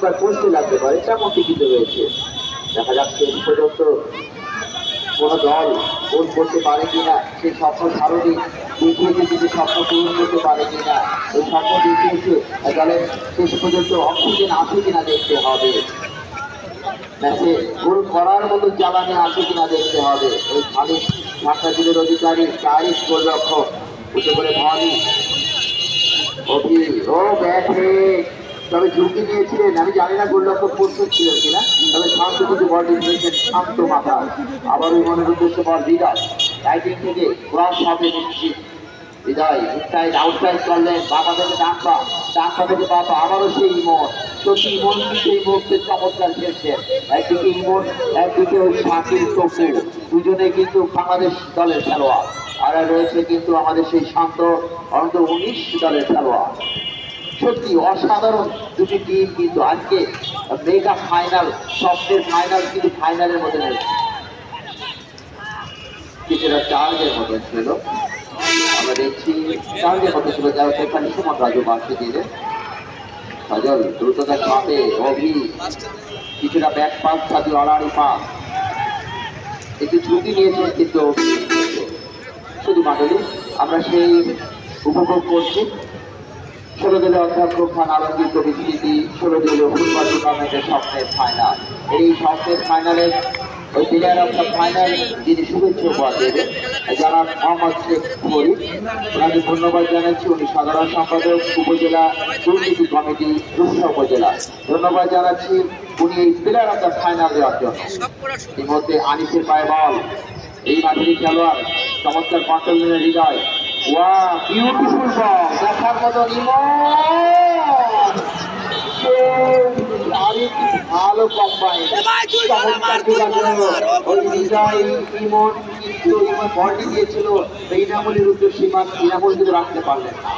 চমৎকার পোস্টে লাগতে পারে তেমনটি কিন্তু রয়েছে। দেখা যাচ্ছে এই পর্যন্ত কোনো দল গোল করতে পারে কিনা, সেই স্বপ্ন সারণী দেখিয়েছে কিন্তু স্বপ্ন পূরণ করতে পারে কিনা, ওই স্বপ্ন দেখিয়েছে দলের শেষ পর্যন্ত অক্সিজেন আছে কিনা দেখতে হবে, ম্যাচে গোল করার মতো জ্বালানি আছে কিনা দেখতে হবে। ওই খালিদ ঢাকা জেলের অধিকারী চারিশ গোলরক্ষক উঠে করে ভনি অভি ও ব্যাটে, তবে ঝুঁকি নিয়েছিলেন, আমি জানি না গোলরক্ষক প্রস্তুত ছিলেন কিনা, তবে শান্ত কিছু বল দিয়েছেন শান্ত মাথা। আবার ওই মনের উদ্দেশ্যে বল হৃদয় রাইটিং থেকে ক্রস হবে নিশ্চিত। হৃদয় ইনসাইড আউটসাইড করলেন, বাবা থেকে ডান পা, ডান পা থেকে বাবা, আবারও সেই ইমন, সত্যি ইমন কিন্তু এই মুহূর্তে চমৎকার খেলছেন। একদিকে ইমন, একদিকে ওই শাকিল তপু, দুজনে কিন্তু বাংলাদেশ দলের খেলোয়াড়, আর রয়েছে কিন্তু আমাদের সেই শান্ত অনন্ত 19 দলের খেলোয়াড়। সত্যি অসাধারণ দুটি টিম কিন্তু আজকে মেগা ফাইনাল, স্বপ্নের ফাইনাল কিন্তু ফাইনালের মধ্যে রয়েছে, কিছুটা চার্জের মতো ছিল। আমরা দেখছি চার্জের মতো ছিল, যারা সেখানে সুমন রাজু বাড়তে দিলেন, সজল দ্রুততার সাথে অভি কিছুটা ব্যাক পাস, সাজু আড়াড়ি পাস, একটু ঝুঁকি নিয়েছেন কিন্তু শুধু মাঠে আমরা সেই উপভোগ করছি। 16 দলীয় অধ্যক্ষ খান আলমগীর কবির স্মৃতি 16 দলীয় ফুটবল টুর্নামেন্টের স্বপ্নের ফাইনাল। এই স্বপ্নের ফাইনালে ওই প্লেয়ার অফ দ্য ফাইনাল যিনি শুভেচ্ছা উপহার দেবেন যারা মোহাম্মদ শেখ ফরিদ, ওনাকে ধন্যবাদ জানাচ্ছি। উনি সাধারণ সম্পাদক উপজেলা দুর্নীতি কমিটি রূপসা উপজেলা, ধন্যবাদ জানাচ্ছি উনি এই প্লেয়ার অফ দ্য ফাইনাল দেওয়ার জন্য। এর মধ্যে আনিসের পায়ে বল, এই মাঠেরই খেলোয়াড় চমৎকার কন্ট্রোল নিয়ে হৃদয়, ওয়া বিউটিফুল বল, দেখার মতো ভালো কম্বাইন, চমৎকার ওই হৃদয় ইমন কিন্তু ইমন বলটি দিয়েছিল ইনামুলের উদ্দেশ্যে, ইনামুল কিন্তু রাখতে পারলেন না।